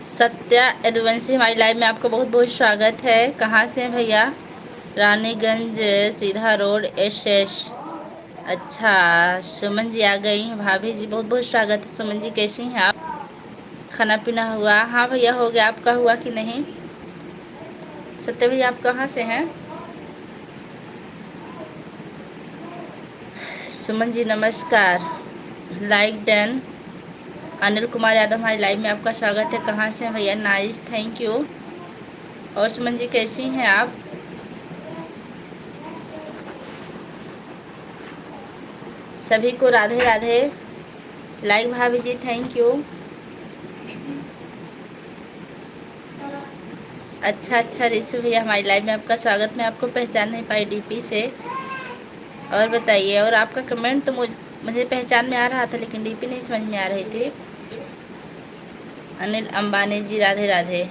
सत्या यदुवंशी हमारी लाइव में आपका बहुत बहुत स्वागत है। कहाँ से हैं भैया? रानीगंज सीधा रोड एस। अच्छा, सुमन जी आ गई हैं। भाभी जी बहुत बहुत स्वागत है। सुमन जी कैसी हैं आप? खाना पीना हुआ? हाँ भैया हो गया। आपका हुआ कि नहीं? सत्या भैया आप कहाँ से हैं? सुमन जी नमस्कार। Like done. अनिल कुमार यादव हमारी लाइव में आपका स्वागत है। कहाँ से हैं भैया? Nice, thank you. और सुमन जी कैसी हैं आप? सभी को राधे राधे। लाइक भाभी जी थैंक यू। अच्छा रिशु भैया हमारी लाइव में आपका स्वागत। मैं आपको पहचान नहीं पाई डीपी से। और बताइए। और आपका कमेंट तो मुझे पहचान में आ रहा था, लेकिन डीपी नहीं समझ में आ रही थी। अनिल अंबानी जी राधे राधे।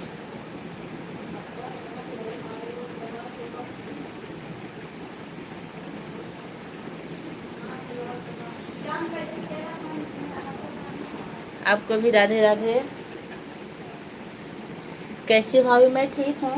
आपको भी राधे राधे। कैसे हो भाभी? मैं ठीक हूँ।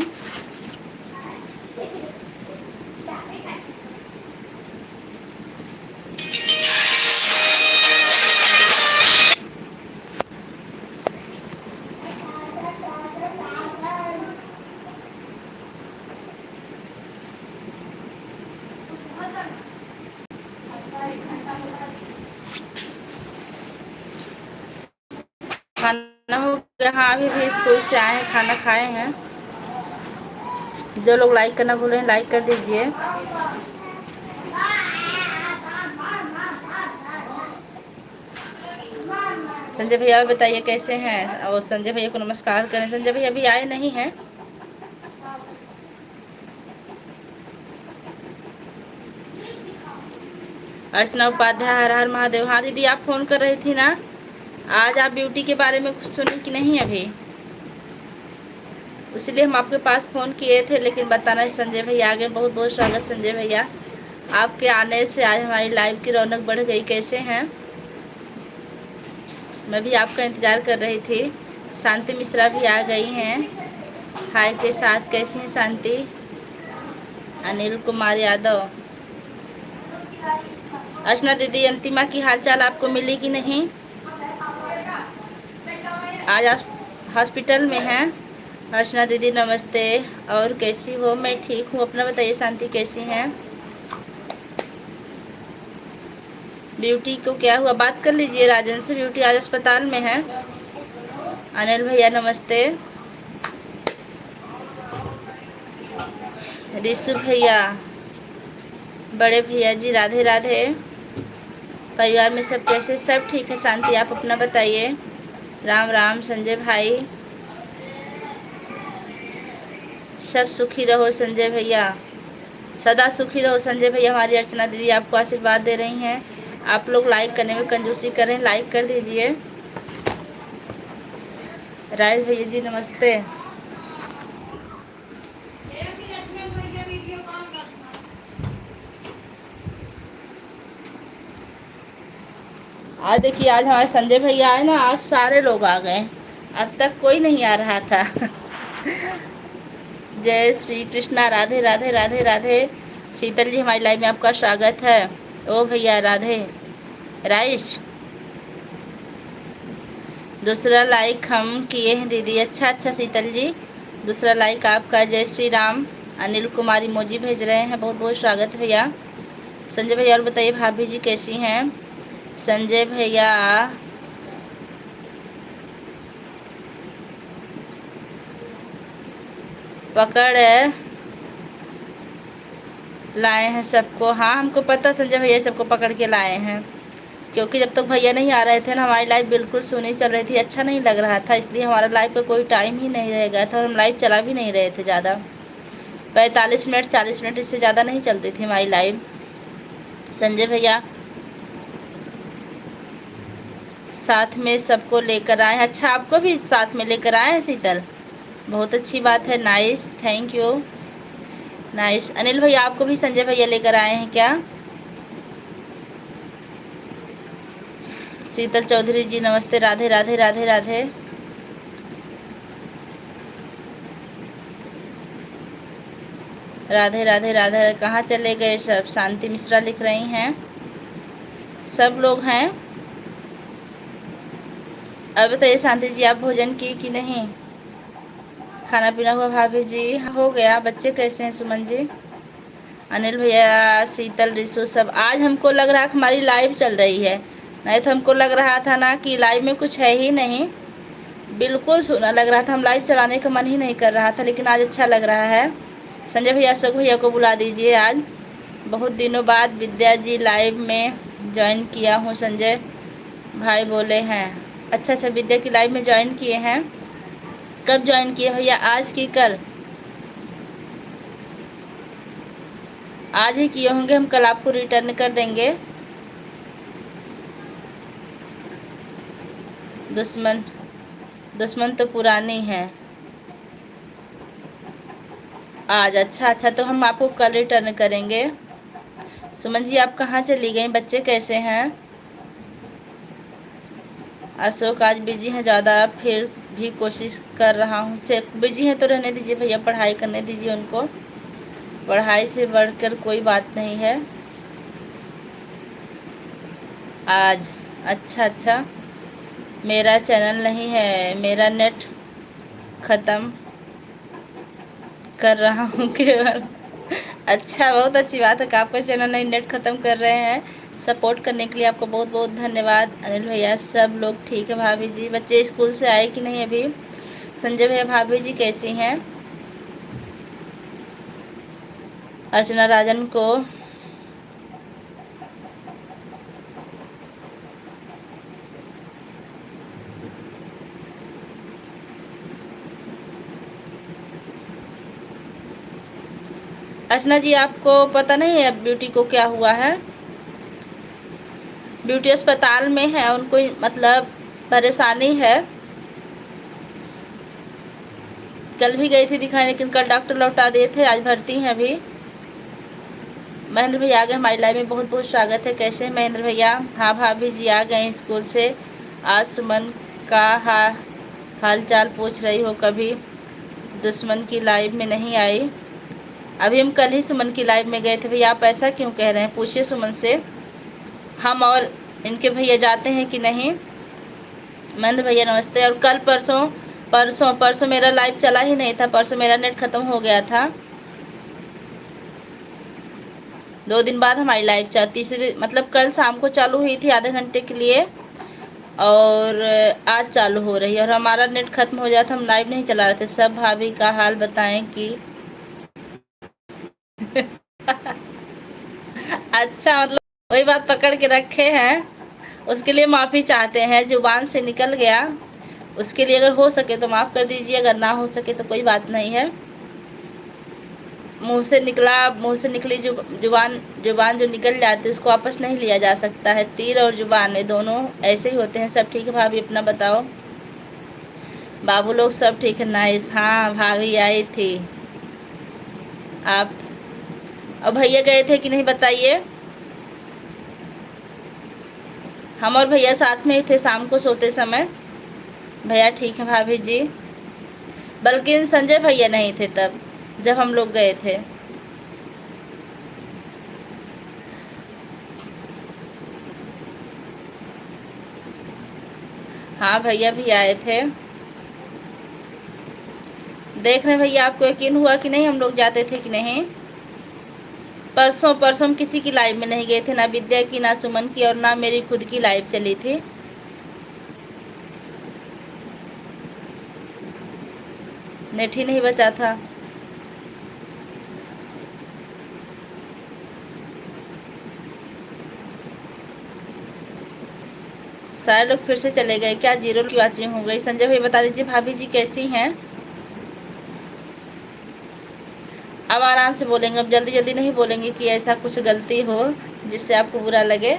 खाना हो गया? हाँ अभी भी स्कूल से आए हैं, खाना खाए हैं। जो लोग लाइक करना भूल रहे हैं लाइक कर दीजिए। संजय भैया बताइए कैसे हैं? और संजय भैया को नमस्कार करें। संजय भैया अभी आए नहीं हैं। अर्चना उपाध्याय हर हर महादेव। हाँ दीदी आप फ़ोन कर रही थी ना, आज आप ब्यूटी के बारे में कुछ सुनी कि नहीं अभी? इसलिए हम आपके पास फ़ोन किए थे, लेकिन बताना संजय भैया आ गए। बहुत बहुत स्वागत संजय भैया। आपके आने से आज हमारी लाइव की रौनक बढ़ गई। कैसे हैं? मैं भी आपका इंतज़ार कर रही थी। शांति मिश्रा भी आ गई हैं हाय के साथ। कैसी हैं शांति? अनिल कुमार यादव। अर्चना दीदी अंतिमा की हालचाल आपको मिली कि नहीं? आज हॉस्पिटल में हैं। अर्चना दीदी नमस्ते। और कैसी हो? मैं ठीक हूँ। अपना बताइए शांति कैसी हैं? ब्यूटी को क्या हुआ? बात कर लीजिए राजन से। ब्यूटी आज अस्पताल में है। अनिल भैया नमस्ते। रिशु भैया, बड़े भैया जी राधे राधे। परिवार में सब कैसे? सब ठीक है शांति। आप अपना बताइए। राम राम संजय भाई। सब सुखी रहो संजय भैया। सदा सुखी रहो संजय भैया। हमारी अर्चना दीदी आपको आशीर्वाद दे रही हैं। आप लोग लाइक करने में कंजूसी करें, लाइक कर दीजिए। राज भैया जी नमस्ते। आज देखिए, आज हमारे संजय भैया आए ना, आज सारे लोग आ गए। अब तक कोई नहीं आ रहा था। जय श्री कृष्णा। राधे राधे राधे राधे। शीतल जी हमारी लाइव में आपका स्वागत है। ओ भैया राधे। राइस दूसरा लाइक हम किए हैं दीदी। अच्छा शीतल जी, दूसरा लाइक आपका। जय श्री राम। अनिल कुमार इमोजी भेज रहे हैं। बहुत बहुत स्वागत है भैया। संजय भैया और बताइए भाभी जी कैसी हैं? संजय भैया पकड़ लाए हैं सबको। हाँ हमको पता संजय भैया सबको पकड़ के लाए हैं, क्योंकि जब तक भैया नहीं आ रहे थे ना, हमारी लाइव बिल्कुल सुनी चल रही थी। अच्छा नहीं लग रहा था, इसलिए हमारा लाइव का कोई टाइम ही नहीं रह गया था और हम लाइव चला भी नहीं रहे थे ज़्यादा। 45 मिनट 40 मिनट इससे ज़्यादा नहीं चलती थी हमारी लाइव। संजय भैया साथ में सबको लेकर आए हैं। अच्छा आपको भी साथ में लेकर आए हैं शीतल, बहुत अच्छी बात है। Nice, thank you. Nice. Anil भैया आपको भी संजय भैया लेकर आए हैं क्या? शीतल चौधरी जी नमस्ते। राधे राधे राधे राधे। राधे राधे राधे। कहाँ चले गए सब? शांति मिश्रा लिख रही हैं। सब लोग हैं। अब बताइए शांति जी, आप भोजन की कि नहीं? खाना पीना हुआ भाभी जी? हो गया। बच्चे कैसे हैं सुमन जी? अनिल भैया, शीतल, रिशु सब। आज हमको लग रहा है कि हमारी लाइव चल रही है, नहीं तो हमको लग रहा था ना कि लाइव में कुछ है ही नहीं। बिल्कुल सुना लग रहा था, हम लाइव चलाने का मन ही नहीं कर रहा था, लेकिन आज अच्छा लग रहा है। संजय भैया, अशोक भैया को बुला दीजिए। आज बहुत दिनों बाद विद्या जी लाइव में ज्वाइन किया हूँ, संजय भाई बोले हैं। अच्छा अच्छा, विद्या की लाइव में ज्वाइन किए हैं। कब ज्वाइन किए भैया? आज की कल? आज ही किए होंगे, हम कल आपको रिटर्न कर देंगे। दुश्मन दुश्मन तो पुरानी है आज। अच्छा अच्छा, तो हम आपको कल रिटर्न करेंगे। सुमन जी, आप कहाँ चली गई? बच्चे कैसे हैं? अशोक आज बिजी हैं ज़्यादा, फिर भी कोशिश कर रहा हूँ। चेक बिजी हैं तो रहने दीजिए भैया, पढ़ाई करने दीजिए उनको। पढ़ाई से बढ़कर कोई बात नहीं है आज। अच्छा अच्छा, मेरा चैनल नहीं है, मेरा नेट ख़त्म कर रहा हूँ केवल। अच्छा, बहुत अच्छी बात है कि आपका चैनल नहीं, नेट ख़त्म कर रहे हैं। सपोर्ट करने के लिए आपको बहुत बहुत धन्यवाद। अनिल भैया, सब लोग ठीक है भाभी जी? बच्चे स्कूल से आए कि नहीं अभी? संजय भैया, भाभी जी कैसी हैं? अर्चना राजन को अर्चना जी, आपको पता नहीं है ब्यूटी को क्या हुआ है? ब्यूटी अस्पताल में है, उनको मतलब परेशानी है। कल भी गई थी दिखाने, लेकिन कल डॉक्टर लौटा दिए थे, आज भर्ती हैं अभी। महेंद्र भैया आ गए हमारी लाइव में, बहुत बहुत स्वागत है। कैसे हैं महेंद्र भैया? हाँ भाभी जी आ गए स्कूल से। आज सुमन का हाल चाल पूछ रही हो, कभी दुश्मन की लाइव में नहीं आई? अभी हम कल ही सुमन की लाइव में गए थे भैया, आप ऐसा क्यों कह रहे हैं? पूछिए सुमन से। हम और इनके भैया जाते हैं कि नहीं? महेंद्र भैया नमस्ते। और कल परसों परसों परसों मेरा लाइव चला ही नहीं था, परसों मेरा नेट ख़त्म हो गया था। 2 दिन बाद हमारी लाइव तीसरे मतलब कल शाम को चालू हुई थी आधे घंटे के लिए, और आज चालू हो रही है, और हमारा नेट ख़त्म हो जाता, हम लाइव नहीं चला रहे थे। सब भाभी का हाल बताएं कि अच्छा, मतलब वही बात पकड़ के रखे हैं, उसके लिए माफ़ी चाहते हैं। जुबान से निकल गया, उसके लिए अगर हो सके तो माफ़ कर दीजिए, अगर ना हो सके तो कोई बात नहीं है। मुंह से निकली जुबान जो निकल जाती है उसको वापस नहीं लिया जा सकता है। तीर और जुबान ये दोनों ऐसे ही होते हैं। सब ठीक है भाभी, अपना बताओ। बाबू लोग सब ठीक है? नाइस। हाँ भाभी आई थी। आप और भैया गए थे कि नहीं बताइए? हम और भैया साथ में ही थे शाम को सोते समय। भैया ठीक है भाभी जी, बल्कि संजय भैया नहीं थे तब जब हम लोग गए थे। हाँ भैया भी आए थे। देख रहे भैया, आपको यकीन हुआ कि नहीं हम लोग जाते थे कि नहीं? परसों परसों हम किसी की लाइव में नहीं गए थे, ना विद्या की, ना सुमन की, और ना मेरी खुद की लाइव चली थी। नेट ही नहीं बचा था। सारे लोग फिर से चले गए क्या? जीरो की वाचिंग हो गई। संजय भाई बता दीजिए भाभी जी कैसी हैं? अब आराम से बोलेंगे, अब जल्दी जल्दी नहीं बोलेंगे कि ऐसा कुछ गलती हो जिससे आपको बुरा लगे।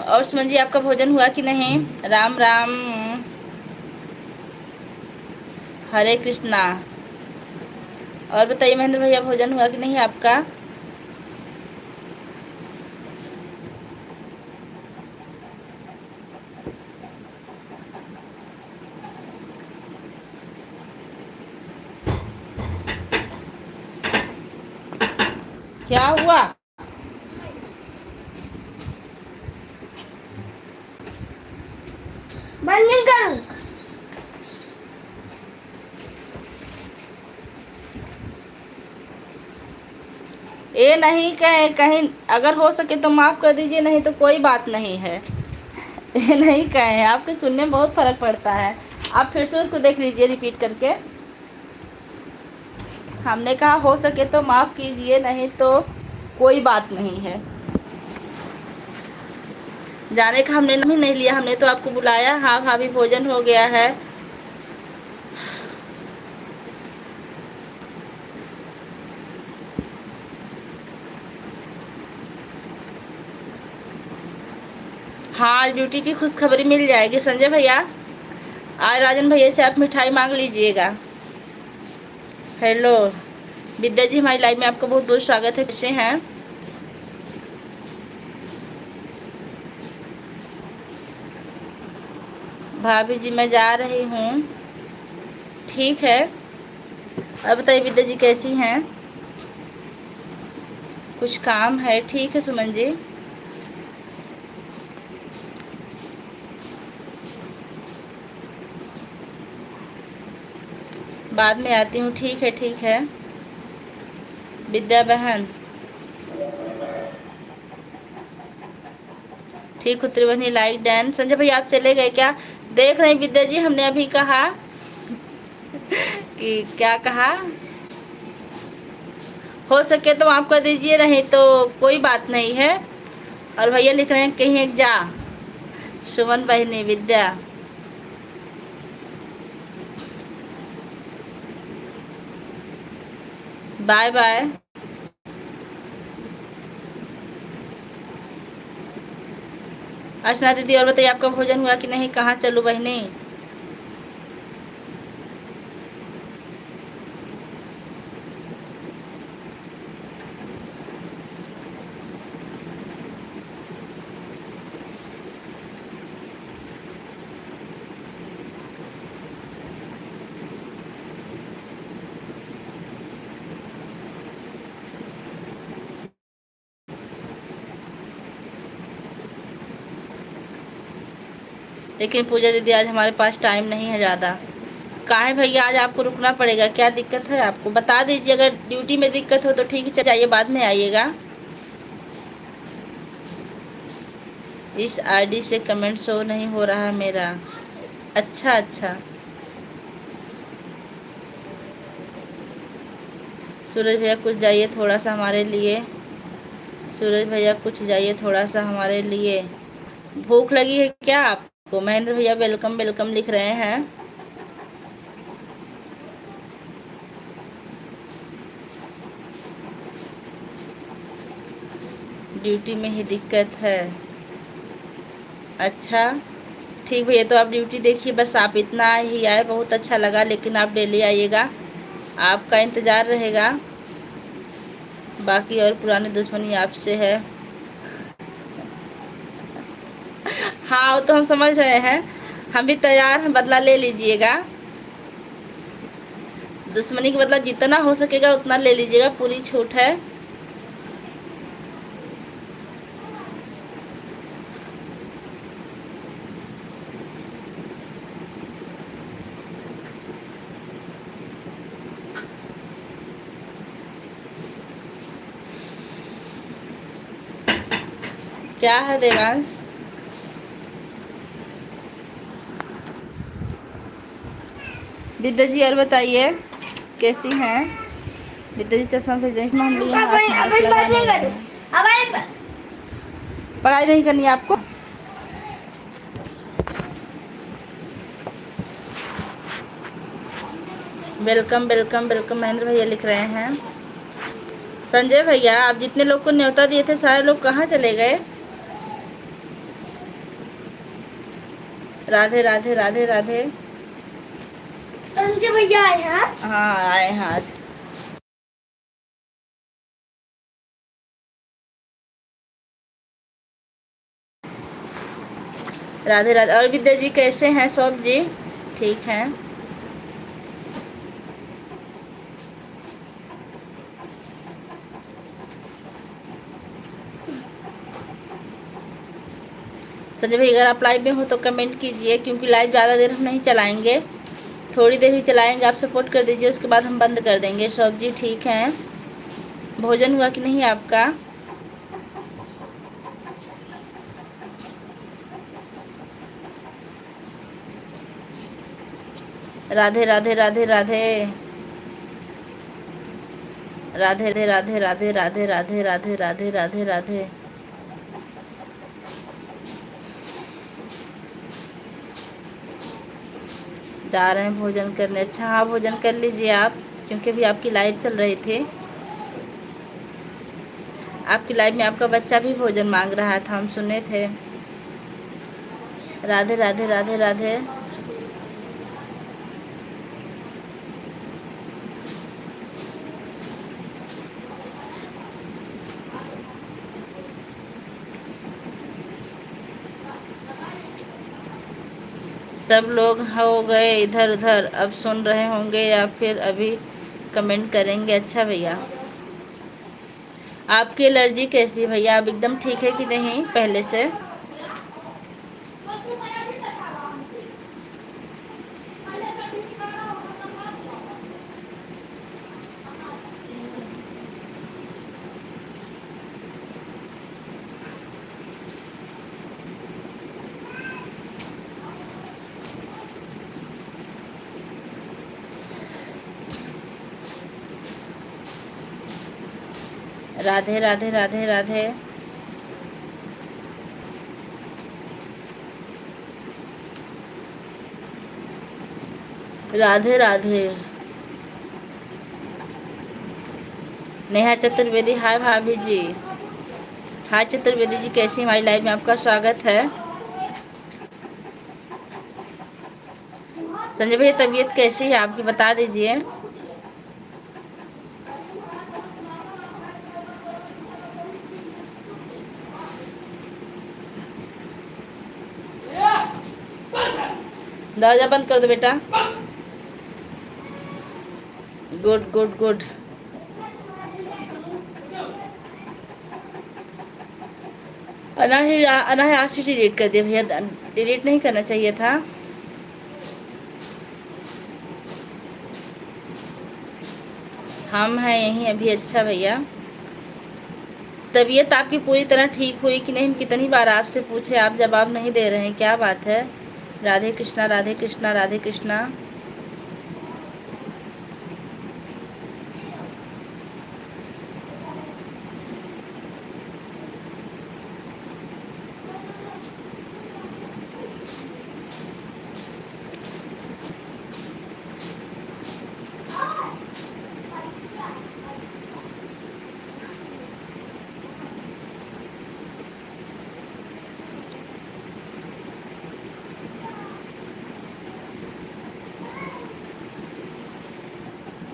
और सुमन जी, आपका भोजन हुआ कि नहीं? राम राम, हरे कृष्णा। और बताइए महेंद्र भैया, भोजन हुआ कि नहीं आपका? क्या हुआ? बंद नहीं करूं। ये नहीं कहें, कहीं अगर हो सके तो माफ़ कर दीजिए, नहीं तो कोई बात नहीं है। ये नहीं कहें, आपके सुनने में बहुत फ़र्क पड़ता है। आप फिर से उसको देख लीजिए रिपीट करके। हमने कहा हो सके तो माफ़ कीजिए, नहीं तो कोई बात नहीं है। जाने का हमने नाम ही नहीं लिया, हमने तो आपको बुलाया। हाँ भाभी भोजन हो गया है। हाँ, ड्यूटी की खुशखबरी मिल जाएगी संजय भैया। आज राजन भैया से आप मिठाई मांग लीजिएगा। हेलो विद्या जी, हमारी लाइव में आपका बहुत बहुत स्वागत है। कैसे हैं? भाभी जी मैं जा रही हूँ। ठीक है, अब बताइए विद्या जी कैसी हैं? कुछ काम है? ठीक है सुमन जी। बाद में आती हूँ। ठीक है ठीक है विद्या बहन। ठीक, उत्तरवनी लाइक डैन। संजय भैया आप चले गए क्या? देख रहे हैं विद्या जी, हमने अभी कहा कि क्या कहा, हो सके तो आप कर दीजिए, नहीं तो कोई बात नहीं है। और भैया लिख रहे हैं कहीं एक जा। सुमन बहनी विद्या, बाय बाय। अर्चना दीदी और बताइए आपका भोजन हुआ कि नहीं? कहाँ चलूँ बहनी? लेकिन पूजा दीदी आज हमारे पास टाइम नहीं है ज़्यादा। काहे भैया आज आपको रुकना पड़ेगा? क्या दिक्कत है आपको बता दीजिए। अगर ड्यूटी में दिक्कत हो तो ठीक है, चलिए बाद में आइएगा। इस आईडी से कमेंट शो नहीं हो रहा है मेरा। अच्छा अच्छा, सूरज भैया कुछ जाइए थोड़ा सा हमारे लिए। सूरज भैया कुछ जाइए थोड़ा सा हमारे लिए। भूख लगी है क्या आपको? महेंद्र भैया वेलकम वेलकम लिख रहे हैं। ड्यूटी में ही दिक्कत है। अच्छा ठीक भैया, तो आप ड्यूटी देखिए, बस आप इतना ही आए, बहुत अच्छा लगा। लेकिन आप डेली आइएगा, आपका इंतज़ार रहेगा। बाकी और पुरानी दुश्मनी आपसे है। हाँ वो तो हम समझ रहे हैं, हम भी तैयार हैं, बदला ले लीजिएगा। दुश्मनी का बदला जितना हो सकेगा उतना ले लीजिएगा, पूरी छूट है। क्या है देवांश? विद्या जी और बताइए कैसी हैं? विद्या जी चश्मा भेज रही हैं, हम लिए हाथ में बस लगा नहीं रहे हैं। पढ़ाई नहीं करनी है आपको? वेलकम वेलकम वेलकम महेंद्र भैया लिख रहे हैं। संजय भैया आप जितने लोग को न्योता दिए थे सारे लोग कहाँ चले गए? राधे राधे राधे राधे। संजय भैया आए हैं आज? हाँ आए हैं आज। राधे राधे। और विद्या जी कैसे हैं? सब जी ठीक हैं? संजय भाई अगर आप लाइव में हो तो कमेंट कीजिए, क्योंकि लाइव ज़्यादा देर हम नहीं चलाएंगे, थोड़ी देर ही चलाएंगे। आप सपोर्ट कर दीजिए, उसके बाद हम बंद कर देंगे। शौक जी ठीक हैं, भोजन हुआ कि नहीं आपका? राधे राधे राधे राधे राधे राधे राधे राधे राधे राधे राधे राधे राधे। जा रहे हैं भोजन करने। अच्छा हाँ, भोजन कर लीजिए आप, क्योंकि अभी आपकी लाइव चल रही थी। आपकी लाइव में आपका बच्चा भी भोजन मांग रहा था, हम सुने थे। राधे राधे राधे राधे। सब लोग हो गए इधर उधर, अब सुन रहे होंगे या फिर अभी कमेंट करेंगे। अच्छा भैया, आपकी एलर्जी कैसी है भैया? आप एकदम ठीक है कि नहीं पहले से? राधे राधे राधे राधे। राधे राधे। नेहा चतुर्वेदी, हाय भाभी जी। हाय चतुर्वेदी जी, कैसी हमारी लाइव में आपका स्वागत है। संजय भैया तबीयत कैसी है आपकी, बता दीजिए। दरवाजा बंद कर दो बेटा। Good good good. अनायास ही डिलीट कर दिया भैया, डिलीट नहीं करना चाहिए था। हम हैं यहीं अभी। अच्छा भैया, तबीयत आपकी पूरी तरह ठीक हुई कि नहीं? हम कितनी बार आपसे पूछे, आप जवाब नहीं दे रहे हैं, क्या बात है? राधे कृष्णा राधे कृष्णा राधे कृष्णा।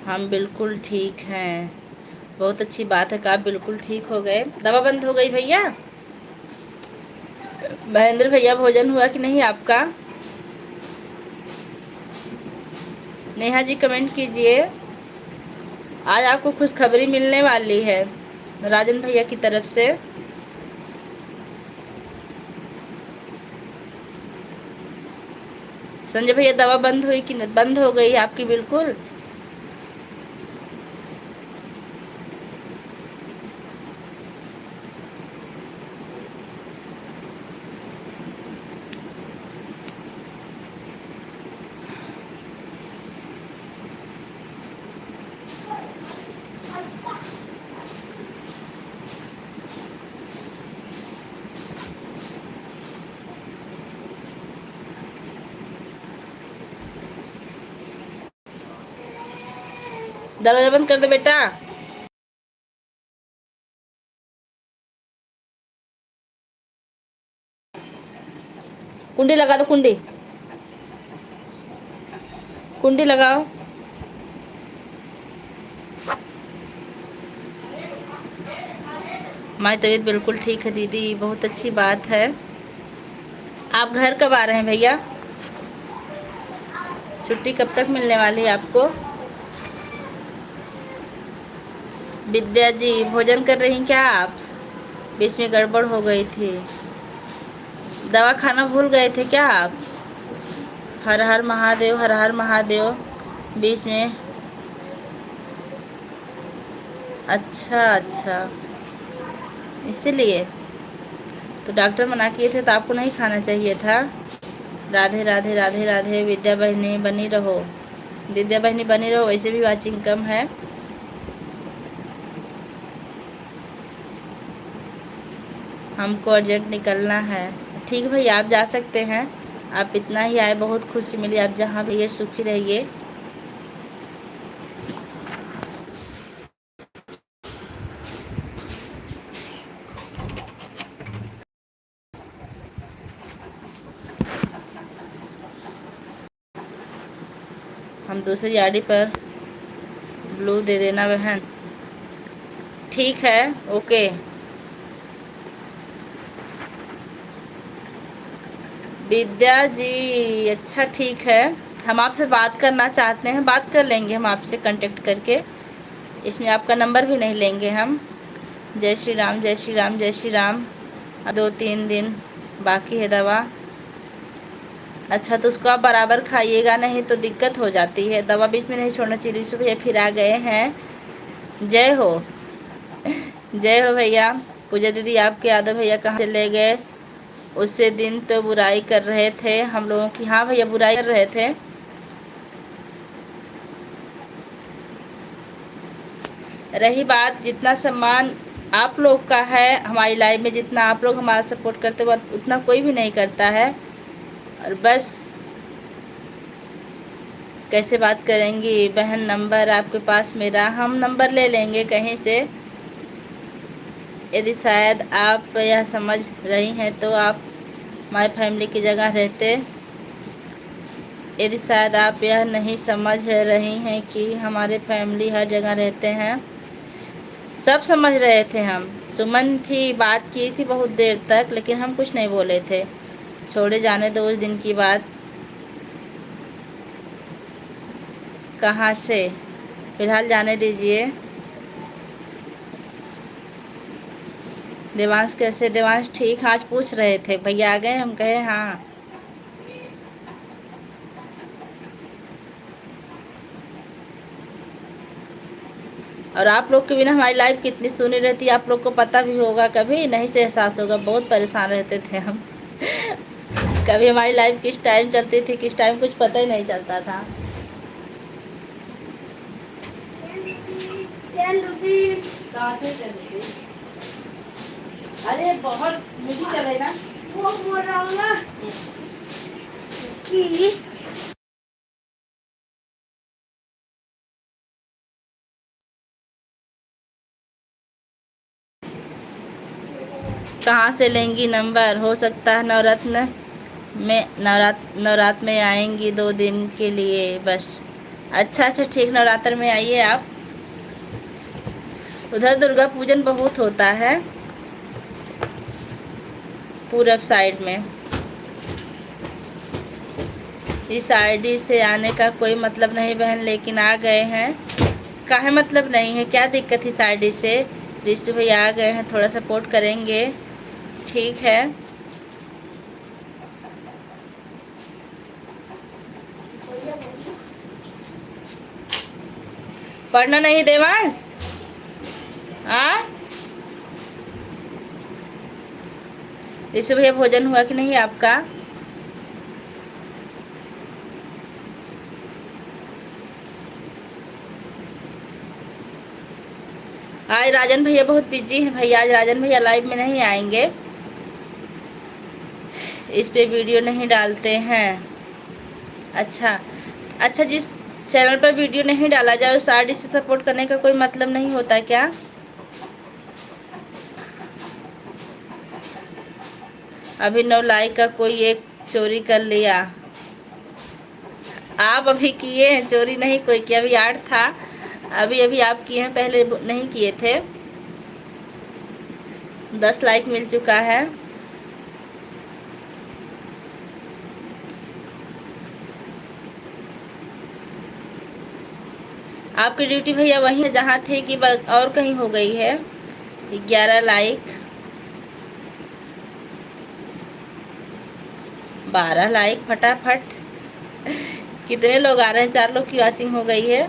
हम बिल्कुल ठीक हैं। बहुत अच्छी बात है कि आप बिल्कुल ठीक हो गए। दवा बंद हो गई भैया? महेंद्र भैया भोजन हुआ कि नहीं आपका? नेहा जी कमेंट कीजिए। आज आपको खुशखबरी मिलने वाली है राजन भैया की तरफ से। संजय भैया दवा बंद हुई कि नहीं? बंद हो गई आपकी बिल्कुल। दरवाजा बंद कर दो बेटा। कुंडी लगा दो, कुंडी कुंडी लगाओ। हमारी तबीयत बिल्कुल ठीक है दीदी, बहुत अच्छी बात है। आप घर कब आ रहे हैं भैया? छुट्टी कब तक मिलने वाली है आपको? विद्या जी भोजन कर रही क्या आप? बीच में गड़बड़ हो गई थी। दवा खाना भूल गए थे क्या आप? हर हर महादेव, हर हर महादेव। बीच में अच्छा अच्छा, इसीलिए तो डॉक्टर मना किए थे, तो आपको नहीं खाना चाहिए था। राधे राधे राधे राधे। विद्या बहनी बनी रहो, विद्या बहनी बनी रहो। वैसे भी वाचिंग कम है। हमको अर्जेंट निकलना है। ठीक है भैया, आप जा सकते हैं। आप इतना ही आए, बहुत खुशी मिली। आप जहाँ भी ये सुखी रहिए। हम दूसरी आईडी पर ब्लू दे देना बहन। ठीक है, ओके। विद्या जी, अच्छा ठीक है। हम आपसे बात करना चाहते हैं, बात कर लेंगे हम आपसे कांटेक्ट करके। इसमें आपका नंबर भी नहीं लेंगे हम। जय श्री राम, जय श्री राम, जय श्री राम। 2-3 दिन बाकी है दवा। अच्छा, तो उसको आप बराबर खाइएगा, नहीं तो दिक्कत हो जाती है। दवा बीच में नहीं छोड़ना चाहिए। ऋषि भैया फिर आ गए हैं। जय हो, जय हो भैया। पूजा दीदी, आपके यादव भैया कहाँ चले गए? उसी दिन तो बुराई कर रहे थे हम लोगों की। हाँ भैया, बुराई कर रहे थे। रही बात, जितना सम्मान आप लोग का है हमारी लाइफ में, जितना आप लोग हमारा सपोर्ट करते हो उतना कोई भी नहीं करता है। और बस कैसे बात करेंगी बहन? नंबर आपके पास मेरा, हम नंबर ले लेंगे कहीं से। यदि शायद आप यह समझ रही हैं तो आप माय फैमिली की जगह रहते। यदि शायद आप यह नहीं समझ रही हैं कि हमारे फैमिली हर जगह रहते हैं। सब समझ रहे थे हम। सुमन थी, बात की थी बहुत देर तक, लेकिन हम कुछ नहीं बोले थे। छोड़े, जाने दो उस दिन की बात। कहाँ से? फिलहाल जाने दीजिए। देवांश कैसे? देवांश ठीक। आज पूछ रहे थे भैया आ गए, हम कहे हाँ। और आप लोग के बिना हमारी लाइफ कितनी सुनी रहती, आप लोग को पता भी होगा, कभी नहीं से एहसास होगा। बहुत परेशान रहते थे हम। कभी हमारी लाइफ किस टाइम चलती थी, किस टाइम कुछ पता ही नहीं चलता था। कहाँ से चल रही? अरे बहुत मीठी चल रही ना। वो बोल रहा हूँ ना कि कहाँ से लेंगी नंबर? हो सकता है नवरत्न में, नवरात्र में आएंगी 2 दिन के लिए बस। अच्छा अच्छा ठीक, नवरात्र में आइए आप। उधर दुर्गा पूजन बहुत होता है पूरब साइड में। इस आईडी से आने का कोई मतलब नहीं बहन, लेकिन आ गए हैं। काहे मतलब नहीं है? क्या दिक्कत इस आईडी से? ऋषि भैया आ गए हैं, थोड़ा सपोर्ट करेंगे। ठीक है। पढ़ना नहीं देवांश? ऋषि भैया, भोजन हुआ कि नहीं आपका? आज राजन भैया बहुत बिजी हैं भैया। आज राजन भैया लाइव में नहीं आएंगे, इस पे वीडियो नहीं डालते हैं। अच्छा अच्छा, जिस चैनल पर वीडियो नहीं डाला जाए उस आईडी से सपोर्ट करने का कोई मतलब नहीं होता क्या? अभी 9 लाइक का कोई एक चोरी कर लिया। आप अभी किए हैं चोरी? नहीं कोई किया, अभी 8 था। अभी अभी आप किए हैं, पहले नहीं किए थे। 10 लाइक मिल चुका है। आपकी ड्यूटी भैया वहीं है जहाँ थे कि और कहीं हो गई है? 11 लाइक। 12 लाइक फटाफट। कितने लोग आ रहे हैं? 4 लोग की वॉचिंग हो गई है।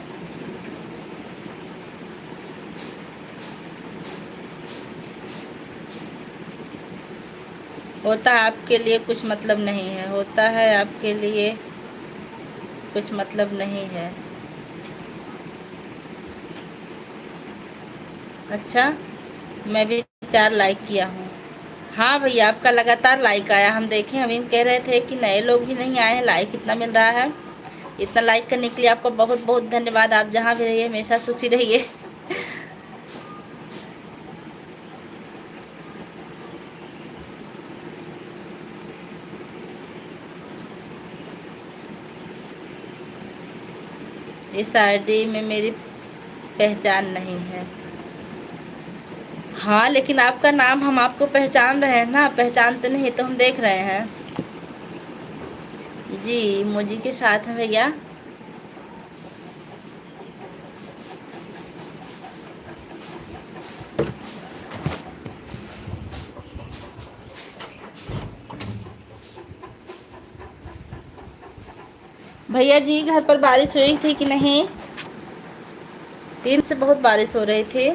होता है आपके लिए कुछ मतलब नहीं है, होता है आपके लिए कुछ मतलब नहीं है। अच्छा, मैं भी 4 लाइक किया हूँ। हाँ भैया, आपका लगातार लाइक आया, हम देखें। हम कह रहे थे कि नए लोग भी नहीं आए हैं, लाइक इतना मिल रहा है। इतना लाइक करने के लिए आपका बहुत बहुत धन्यवाद। आप जहाँ भी रहिए हमेशा सुखी रहिए। इस आईडी में मेरी पहचान नहीं है। हाँ, लेकिन आपका नाम हम आपको पहचान रहे हैं ना। पहचानते नहीं तो हम देख रहे हैं। जी, मुझी के साथ हैं भैया। भैया जी, घर पर बारिश हुई थी कि नहीं? दिन से बहुत बारिश हो रही थी।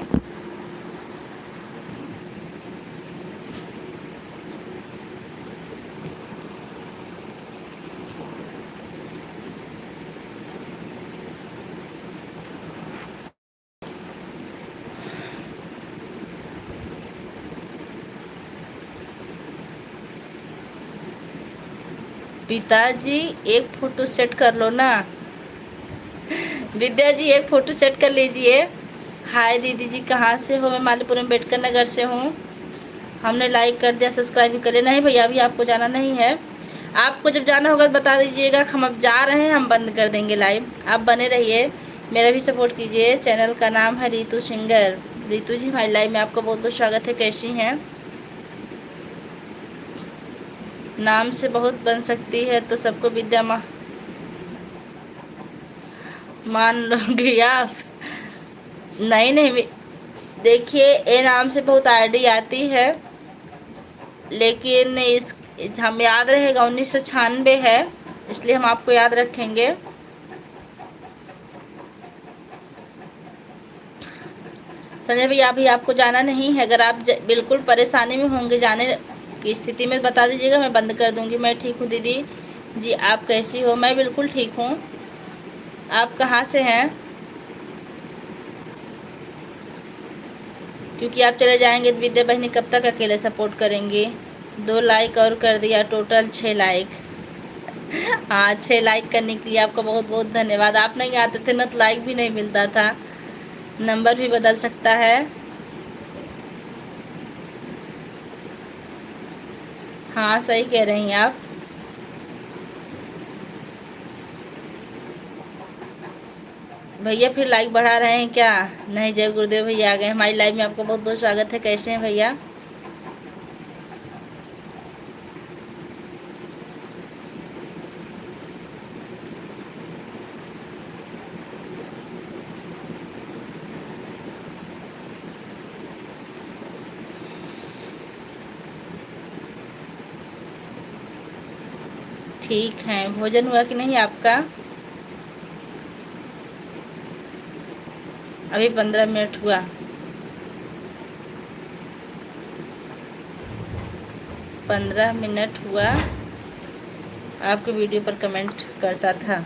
पिताजी, एक फोटो सेट कर लो ना। विद्या जी, एक फोटो सेट कर लीजिए। हाय दीदी जी, कहाँ से हो? मैं मालीपुर अम्बेडकर नगर से हूँ। हमने लाइक कर दिया, सब्सक्राइब भी कर लिया। नहीं भैया, अभी आपको जाना नहीं है। आपको जब जाना होगा तो बता दीजिएगा। हम अब जा रहे हैं, हम बंद कर देंगे लाइव। आप बने रहिए, मेरा भी सपोर्ट कीजिए। चैनल का नाम है रितु सिंगर। रितु जी, हमारी लाइव में आपका बहुत बहुत स्वागत है। कैसी हैं? नाम से बहुत बन सकती है तो सबको विद्या मान लोगे आप? नहीं नहीं, देखिए, ए नाम से बहुत आईडी आती है, लेकिन इस हम याद रहेगा 1996 है, इसलिए हम आपको याद रखेंगे। संजय भैया, अभी आपको जाना नहीं है। अगर आप बिल्कुल परेशानी में होंगे, जाने की स्थिति में, बता दीजिएगा, मैं बंद कर दूंगी। मैं ठीक हूँ दीदी जी, आप कैसी हो? मैं बिल्कुल ठीक हूँ। आप कहाँ से हैं? क्योंकि आप चले जाएंगे तो विद्या बहनी कब तक अकेले सपोर्ट करेंगी? 2 लाइक और कर दिया, टोटल 6 लाइक। हाँ, 6 लाइक करने के लिए आपका बहुत बहुत धन्यवाद। आप नहीं आते थे ना तो लाइक भी नहीं मिलता था। नंबर भी बदल सकता है। हाँ, सही कह रही हैं आप। भैया फिर लाइक बढ़ा रहे हैं क्या? नहीं, जय गुरुदेव भैया आ गए हमारी लाइव में। आपका बहुत बहुत स्वागत है। कैसे हैं भैया? ठीक है, भोजन हुआ कि नहीं आपका? अभी 15 मिनट हुआ। 15 मिनट हुआ। आपके वीडियो पर कमेंट करता था।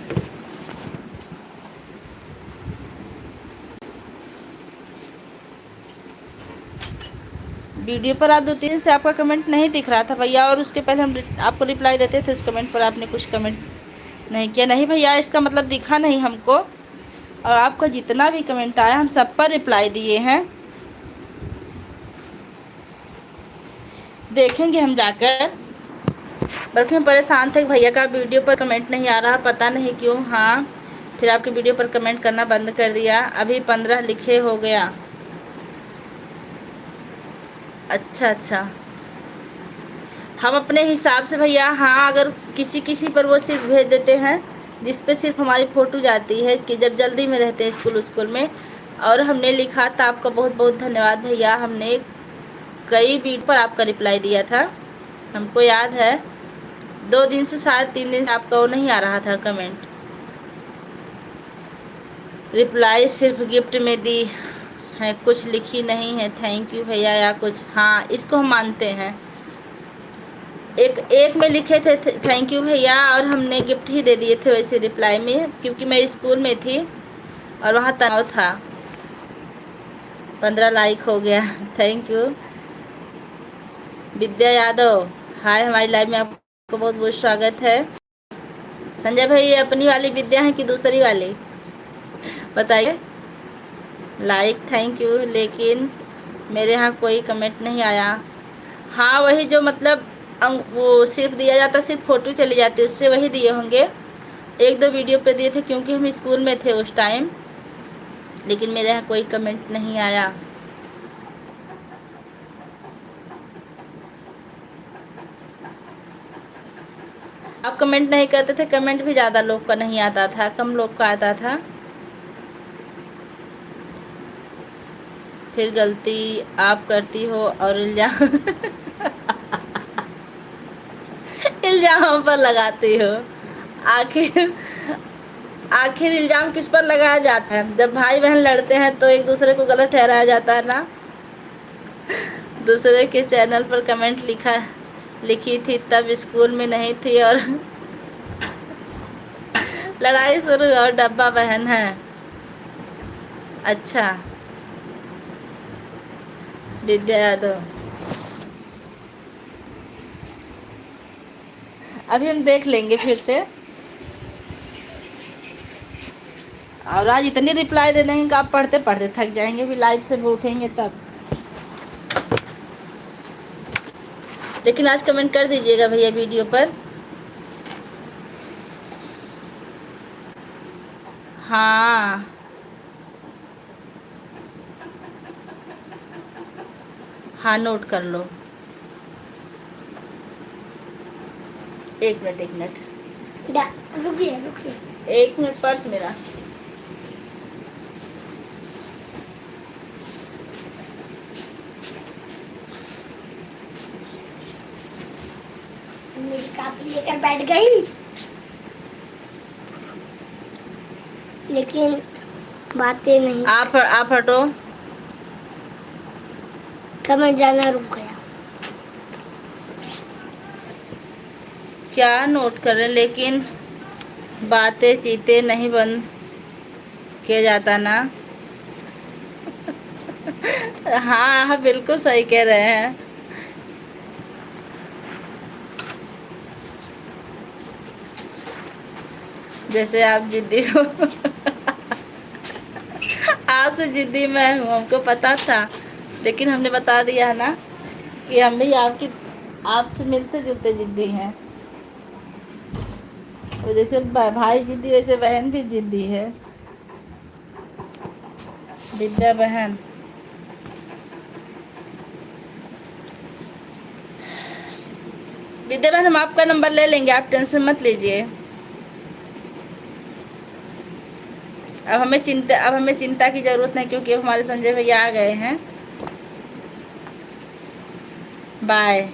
वीडियो पर आज 2-3 से आपका कमेंट नहीं दिख रहा था भैया, और उसके पहले हम आपको रिप्लाई देते थे। उस कमेंट पर आपने कुछ कमेंट नहीं किया। नहीं भैया, इसका मतलब दिखा नहीं हमको। और आपका जितना भी कमेंट आया हम सब पर रिप्लाई दिए हैं। देखेंगे हम जाकर। बल्कि हम परेशान थे कि भैया का वीडियो पर कमेंट नहीं आ रहा, पता नहीं क्यों। हाँ, फिर आपके वीडियो पर कमेंट करना बंद कर दिया। अभी 15 लिखे हो गया। अच्छा अच्छा, हम अपने हिसाब से भैया, हाँ, अगर किसी किसी पर वो सिर्फ भेज देते हैं जिस पे सिर्फ हमारी फ़ोटो जाती है, कि जब जल्दी में रहते हैं स्कूल में। और हमने लिखा था। आपका बहुत बहुत धन्यवाद भैया। हमने कई वीडियो पर आपका रिप्लाई दिया था, हमको याद है। 2 दिन से, शायद 3 दिन से आपका वो नहीं आ रहा था कमेंट। रिप्लाई सिर्फ गिफ्ट में दी है, कुछ लिखी नहीं है थैंक यू भैया या कुछ। हाँ, इसको हम मानते हैं। एक एक में लिखे थे थैंक यू भैया, और हमने गिफ्ट ही दे दिए थे वैसे रिप्लाई में, क्योंकि मैं स्कूल में थी और वहाँ तनाव था। 15 लाइक हो गया। Thank you. Vidya Yadav, hi, हमारी लाइव में आपको बहुत बहुत स्वागत है। संजय भाई, ये अपनी वाली विद्या है कि दूसरी वाली, बताइए। लाइक थैंक यू, लेकिन मेरे यहाँ कोई कमेंट नहीं आया। हाँ, वही जो मतलब वो सिर्फ दिया जाता, सिर्फ फ़ोटो चली जाती, उससे वही दिए होंगे। 1-2 वीडियो पे दिए थे क्योंकि हम स्कूल में थे उस टाइम, लेकिन मेरे यहाँ कोई कमेंट नहीं आया। आप कमेंट नहीं करते थे, कमेंट भी ज़्यादा लोग का नहीं आता था, कम लोग का आता था। फिर गलती आप करती हो और इल्ज़ाम इल्ज़ाम पर लगाती हो। आखिर आखिर इल्ज़ाम किस पर लगाया जाता है? जब भाई बहन लड़ते हैं तो एक दूसरे को गलत ठहराया जाता है ना। दूसरे के चैनल पर कमेंट लिखी थी, तब स्कूल में नहीं थी और लड़ाई शुरू और डब्बा बहन है। अच्छा, विद्या यादव, अभी हम देख लेंगे फिर से। और आज इतनी रिप्लाई दे देंगे कि आप पढ़ते पढ़ते थक जाएंगे, भी लाइव से भी उठेंगे तब। लेकिन आज कमेंट कर दीजिएगा भैया वीडियो पर। हाँ, हाँ, नोट कर लो। 1 मिनट, 1 मिनट, रुकिए रुकिए। 1 मिनट, पर्स मेरा। मेरी कापी लेकर बैठ गई, लेकिन बातें नहीं। आप हटो। कमेंट जाना रुक गया। क्या नोट कर रहे, लेकिन बातें चीते नहीं बंद किया जाता ना। हाँ, हाँ, बिल्कुल सही कह रहे हैं। जैसे आप जिद्दी हो। आपसे जिद्दी मैं हूँ, हमको पता था, लेकिन हमने बता दिया है ना कि हम भी आपसे मिलते जुलते जिद्दी हैं। और जैसे भाई जिद्दी, वैसे बहन भी जिद्दी है। विद्या बहन, विद्या बहन, हम आपका नंबर ले लेंगे, आप टेंशन मत लीजिए। अब हमें चिंता की ज़रूरत नहीं, क्योंकि अब हमारे संजय भैया आ गए हैं। बाय,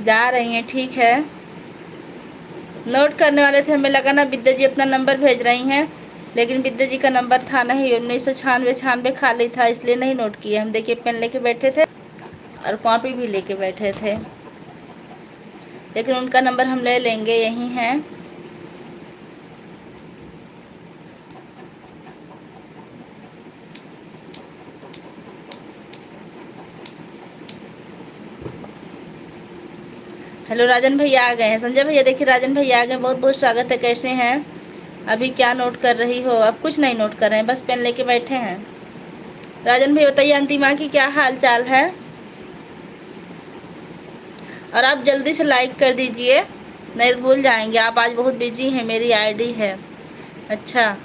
जा रही हैं, ठीक है। नोट करने वाले थे, हमें लगा ना विद्या जी अपना नंबर भेज रही हैं, लेकिन विद्या जी का नंबर था नहीं, 1996 खाली था, इसलिए नहीं नोट किए। हम देखिए पेन लेके बैठे थे और कॉपी भी लेके बैठे थे, लेकिन उनका नंबर हम ले लेंगे, यही है। हेलो, राजन भैया आ गए हैं। संजय भैया देखिए, राजन भैया आ गए, बहुत बहुत स्वागत है। कैसे हैं? अभी क्या नोट कर रही हो? अब कुछ नहीं नोट कर रहे हैं, बस पेन लेके बैठे हैं। राजन भैया बताइए, अंतिमा की क्या हाल चाल है? और आप जल्दी से लाइक कर दीजिए, नहीं तो भूल जाएंगे आप। आज बहुत बिजी हैं, मेरी आईडी है। अच्छा,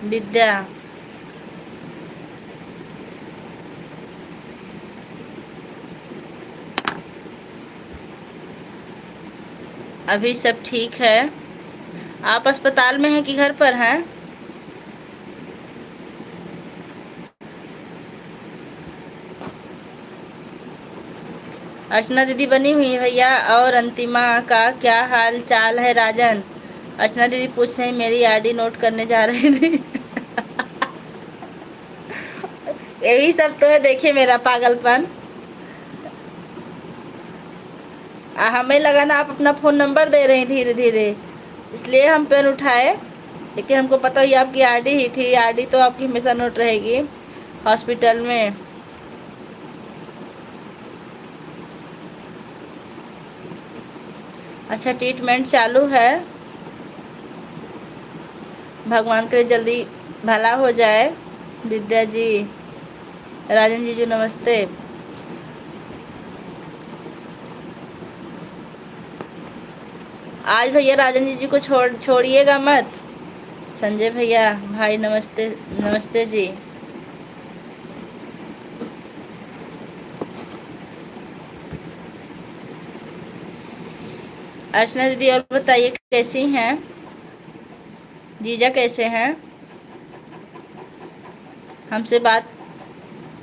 विद्या, अभी सब ठीक है। आप अस्पताल में हैं कि घर पर हैं? अर्चना दीदी बनी हुई है भैया। और अंतिमा का क्या हाल चाल है राजन? अर्चना दीदी पूछ रही मेरी आईडी नोट करने जा रही थी। यही सब तो है, देखिए मेरा पागलपन। हमें लगा ना आप अपना फ़ोन नंबर दे रही धीरे धीरे, इसलिए हम पेन उठाए, लेकिन हमको पता ही आपकी आईडी ही थी। आईडी तो आपकी हमेशा नोट रहेगी हॉस्पिटल में। अच्छा, ट्रीटमेंट चालू है, भगवान करे जल्दी भला हो जाए। विद्या जी, राजन जीजू नमस्ते। आज भैया राजन जीजू को छोड़िएगा मत। संजय भैया भाई नमस्ते। नमस्ते जी। अर्चना दीदी और बताइए कैसी हैं? जीजा कैसे हैं? हमसे बात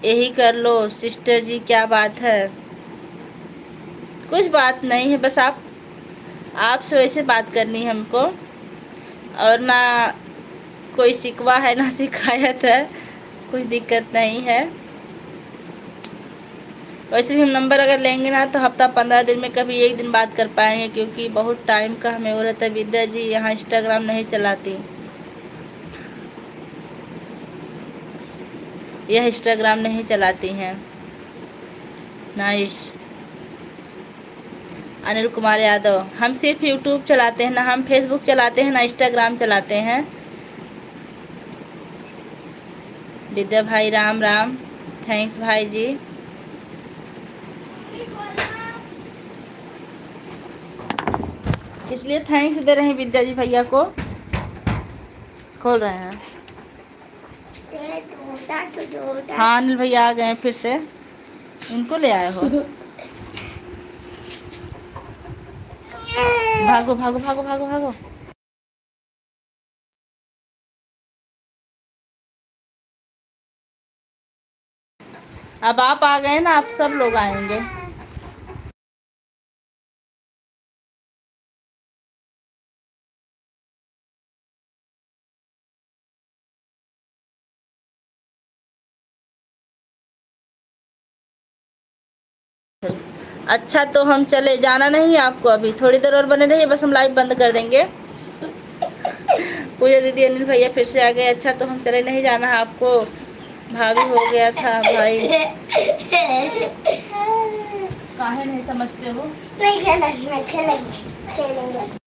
यही कर लो सिस्टर जी, क्या बात है? कुछ बात नहीं है, बस आपसे वैसे बात करनी है हमको, और ना कोई शिकवा है ना शिकायत है, कुछ दिक्कत नहीं है। वैसे भी हम नंबर अगर लेंगे ना तो हफ्ता 15 दिन में कभी एक दिन बात कर पाएंगे, क्योंकि बहुत टाइम का हमें वो रहता है। विद्या जी यहाँ इंस्टाग्राम नहीं चलाती, यह इंस्टाग्राम नहीं चलाती हैं। नाइस। अनिल कुमार यादव, हम सिर्फ यूट्यूब चलाते हैं, ना हम फेसबुक चलाते हैं ना इंस्टाग्राम चलाते हैं। विद्या भाई राम राम, थैंक्स भाई जी। इसलिए थैंक्स दे रहे हैं विद्या जी भैया को। खोल रहे हैं। हाँ अनिल भैया आ गए हैं फिर से, इनको ले आए हो। भागो भागो भागो भागो भागो। अब आप आ गए ना, आप सब लोग आएंगे। अच्छा तो हम चले, जाना नहीं आपको, अभी थोड़ी देर और बने रहिए, बस हम लाइव बंद कर देंगे। पूजा दीदी अनिल भैया फिर से आ गए। अच्छा तो हम चले, नहीं जाना है आपको, भाभी हो गया था भाई। काहे नहीं समझते हो? नहीं खेलेंगे, खेलेंगे खेलेंगे।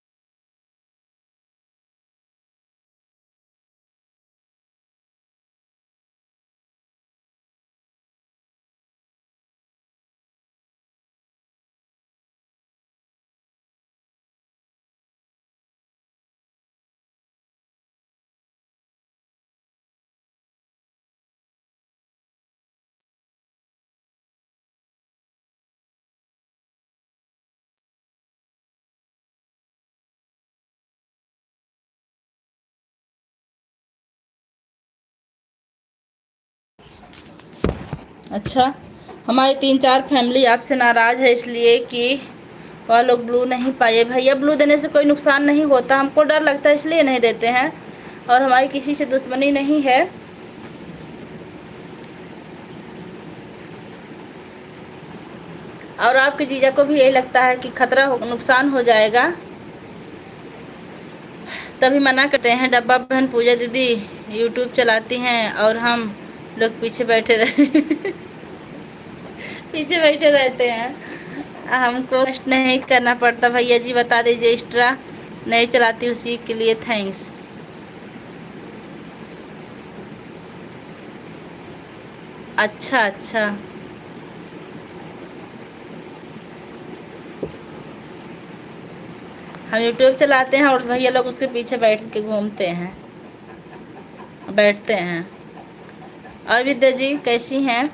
अच्छा, हमारी 3-4 फैमिली आपसे नाराज़ है, इसलिए कि वह लोग ब्लू नहीं पाए। भैया ब्लू देने से कोई नुकसान नहीं होता, हमको डर लगता है इसलिए नहीं देते हैं, और हमारी किसी से दुश्मनी नहीं है। और आपके जीजा को भी यही लगता है कि खतरा नुकसान हो जाएगा, तभी मना करते हैं। डब्बा बहन पूजा दीदी यूट्यूब चलाती हैं और हम लोग पीछे बैठे पीछे बैठे रहते हैं, हमको कष्ट नहीं करना पड़ता। भैया जी बता दीजिए, एक्स्ट्रा नहीं चलाती, उसी के लिए थैंक्स। अच्छा अच्छा, हम यूट्यूब चलाते हैं और भैया लोग उसके पीछे बैठ के घूमते हैं, बैठते हैं। और विद्या जी कैसी हैं?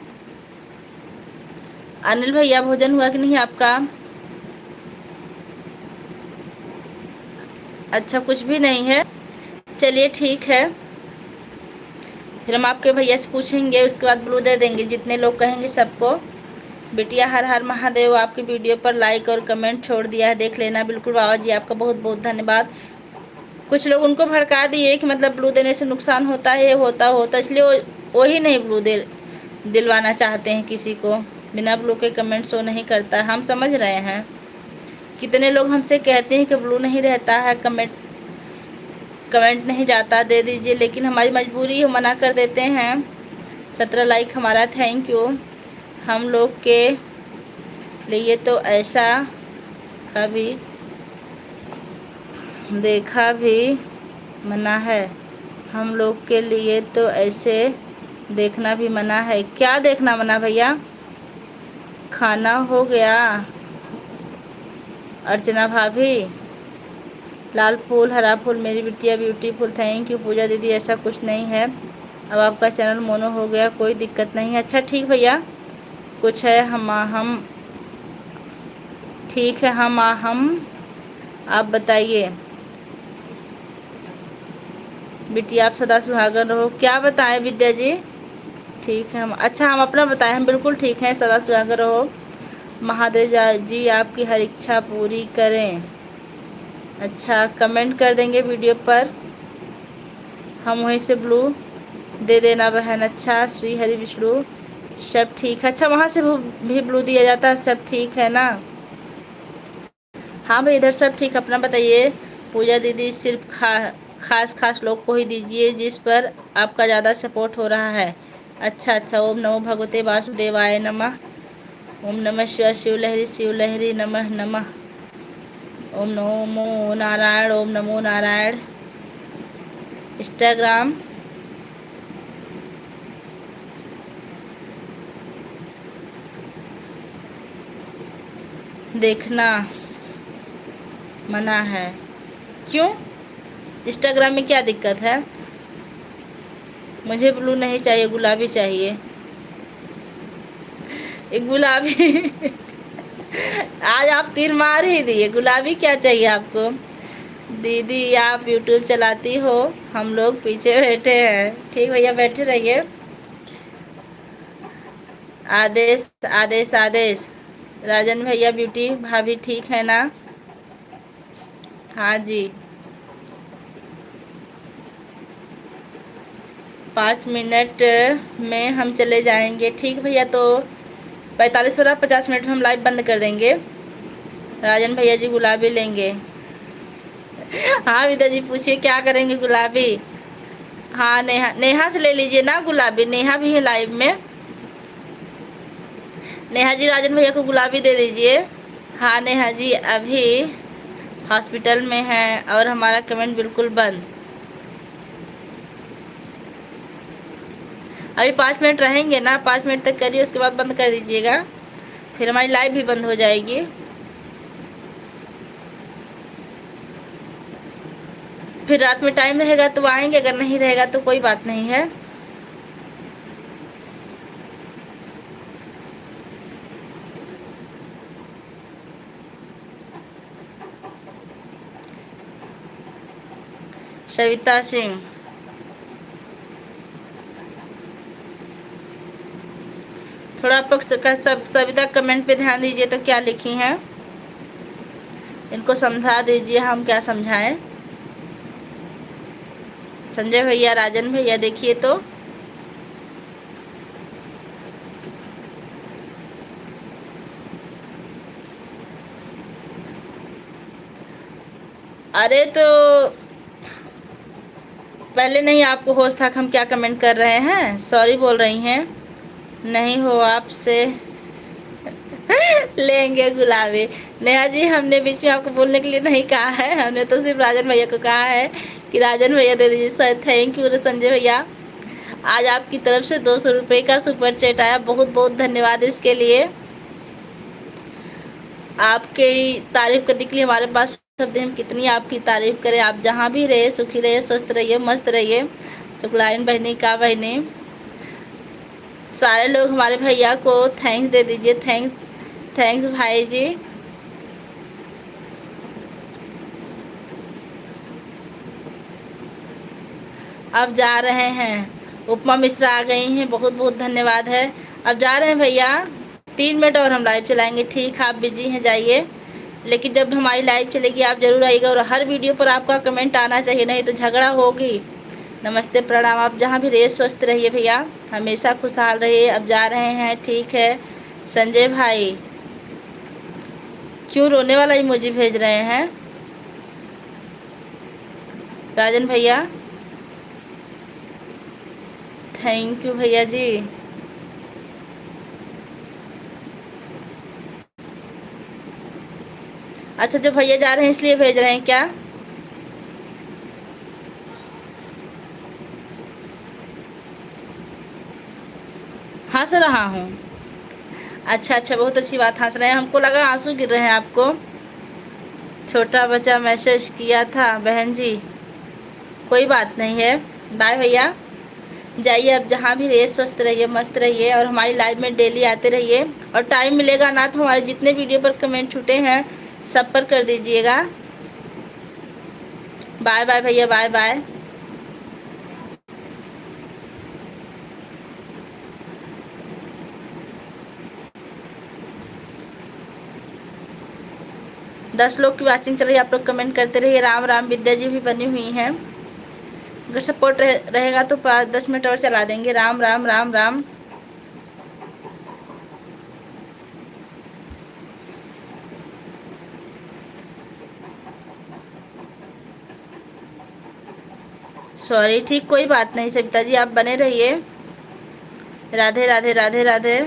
अनिल भैया भोजन हुआ कि नहीं आपका? अच्छा, कुछ भी नहीं है, चलिए ठीक है। फिर हम आपके भैया से पूछेंगे, उसके बाद ब्लू दे देंगे, जितने लोग कहेंगे सबको बिटिया हर हर महादेव आपकी वीडियो पर लाइक और कमेंट छोड़ दिया है, देख लेना। बिल्कुल बाबा जी, आपका बहुत बहुत धन्यवाद। कुछ लोग उनको भड़का दिए कि मतलब ब्लू देने से नुकसान होता है, ये होता, इसलिए वो ही नहीं ब्लू दिलवाना चाहते हैं किसी को। बिना ब्लू के कमेंट शो नहीं करता। हम समझ रहे हैं, कितने लोग हमसे कहते हैं कि ब्लू नहीं रहता है, कमेंट नहीं जाता, दे दीजिए, लेकिन हमारी मजबूरी है, मना कर देते हैं। 17 लाइक हमारा, थैंक यू। हम लोग के लिए तो ऐसा कभी देखा भी मना है। हम लोग के लिए तो ऐसे देखना भी मना है। क्या देखना मना भैया? खाना हो गया अर्चना भाभी? लाल फूल हरा फूल, मेरी बिटिया ब्यूटीफुल, थैंक यू पूजा दीदी। ऐसा कुछ नहीं है, अब आपका चैनल मोनो हो गया, कोई दिक्कत नहीं है। अच्छा ठीक भैया, कुछ है हम ठीक है, हम आप बताइए। बिटिया आप सदा सुहागन रहो। क्या बताएं विद्या जी? ठीक है हम, अच्छा हम अपना बताएं, हम बिल्कुल ठीक हैं, सदा सुहागन रहो। महादेव जी आपकी हर इच्छा पूरी करें। अच्छा कमेंट कर देंगे वीडियो पर, हम वहीं से ब्लू दे देना बहन। अच्छा श्री हरि विष्णु, सब ठीक है। अच्छा वहाँ से भी ब्लू दिया जाता है, सब ठीक है ना? हाँ भाई इधर सब ठीक। अपना बताइए। पूजा दीदी सिर्फ खास लोग को ही दीजिए जिस पर आपका ज़्यादा सपोर्ट हो रहा है। अच्छा ओम नमो भगवते वासुदेवाय नमः। ओम नमः शिव लहरी नमः नमः। ओम नमो नारायण, ओम नमो नारायण। इंस्टाग्राम देखना मना है, क्यों? इंस्टाग्राम में क्या दिक्कत है? मुझे ब्लू नहीं चाहिए, गुलाबी चाहिए। एक गुलाबी आज आप तीर मार ही दिए। गुलाबी क्या चाहिए आपको? दीदी आप यूट्यूब चलाती हो, हम लोग पीछे बैठे हैं। ठीक भैया, बैठे रहिए। आदेश आदेश आदेश। राजन भैया ब्यूटी भाभी ठीक है ना? हाँ जी। 5 मिनट में हम चले जाएंगे। ठीक भैया, तो 45 हो रहा, 50 मिनट में हम लाइव बंद कर देंगे। राजन भैया जी गुलाबी लेंगे? हाँ विद्या जी पूछिए क्या करेंगे गुलाबी? हाँ नेहा से ले लीजिए ना गुलाबी, नेहा भी है लाइव में। नेहा जी राजन भैया को गुलाबी दे दीजिए। हाँ नेहा जी अभी हॉस्पिटल में हैं और हमारा कमेंट बिल्कुल बंद। अभी 5 मिनट रहेंगे ना, 5 मिनट तक करिए, उसके बाद बंद कर दीजिएगा, फिर हमारी लाइव भी बंद हो जाएगी। फिर रात में टाइम रहेगा तो आएंगे, अगर नहीं रहेगा तो कोई बात नहीं है। सविता सिंह, थोड़ा आप लोग सविता कमेंट पे ध्यान दीजिए तो क्या लिखी हैं, इनको समझा दीजिए, हम क्या समझाएं। संजय भैया, राजन भैया देखिए तो। अरे तो पहले नहीं आपको होश था कि हम क्या कमेंट कर रहे हैं? सॉरी बोल रही हैं। नहीं हो आपसे लेंगे गुलाबी। नेहा जी हमने बीच में आपको बोलने के लिए नहीं कहा है, हमने तो सिर्फ राजन भैया को कहा है कि राजन भैया दे दीजिए। सर थैंक यू संजय भैया, आज आपकी तरफ से 200 रुपये का सुपर चैट आया, बहुत बहुत धन्यवाद इसके लिए। आपकी तारीफ करने के लिए हमारे पास शब्द हैं, हम कितनी आपकी तारीफ करें। आप जहाँ भी रहे सुखी रहिए, स्वस्थ रहिए, मस्त रहिए। शुक्लाइन बहनी का बहनी सारे लोग हमारे भैया को थैंक्स दे दीजिए। थैंक्स भाई जी। अब जा रहे हैं, उपमा मिश्रा आ गई हैं, बहुत बहुत धन्यवाद है। अब जा रहे हैं भैया, 3 मिनट और हम लाइव चलाएंगे। ठीक, आप बिजी हैं, जाइए, लेकिन जब हमारी लाइव चलेगी आप ज़रूर आइएगा। और हर वीडियो पर आपका कमेंट आना चाहिए, नहीं तो झगड़ा होगी। नमस्ते, प्रणाम। आप जहाँ भी रहिए स्वस्थ रहिए भैया, हमेशा खुशहाल रहिए। अब जा रहे हैं, ठीक है। संजय भाई क्यों रोने वाला इमोजी भेज रहे हैं? राजन भैया थैंक यू भैया जी। अच्छा, जो भैया जा रहे हैं इसलिए भेज रहे हैं क्या? हंस रहा हूँ। अच्छा अच्छा, बहुत अच्छी बात, हंस रहे हैं। हमको लगा आंसू गिर रहे हैं आपको। छोटा बच्चा मैसेज किया था बहन जी। कोई बात नहीं है। बाय भैया, जाइए। अब जहाँ भी रहिए स्वस्थ रहिए, मस्त रहिए, और हमारी लाइव में डेली आते रहिए। और टाइम मिलेगा ना तो हमारे जितने वीडियो पर कमेंट छूटे हैं सब पर कर दीजिएगा। बाय बाय भैया, बाय बाय। दस लोग की वाचिंग चल रही है, आप लोग कमेंट करते रहिए। राम राम, विद्या जी भी बनी हुई हैं। अगर सपोर्ट रहेगा तो 5-10 मिनट और चला देंगे। राम राम राम राम। सॉरी, ठीक, कोई बात नहीं सविता जी, आप बने रहिए। राधे राधे राधे राधे।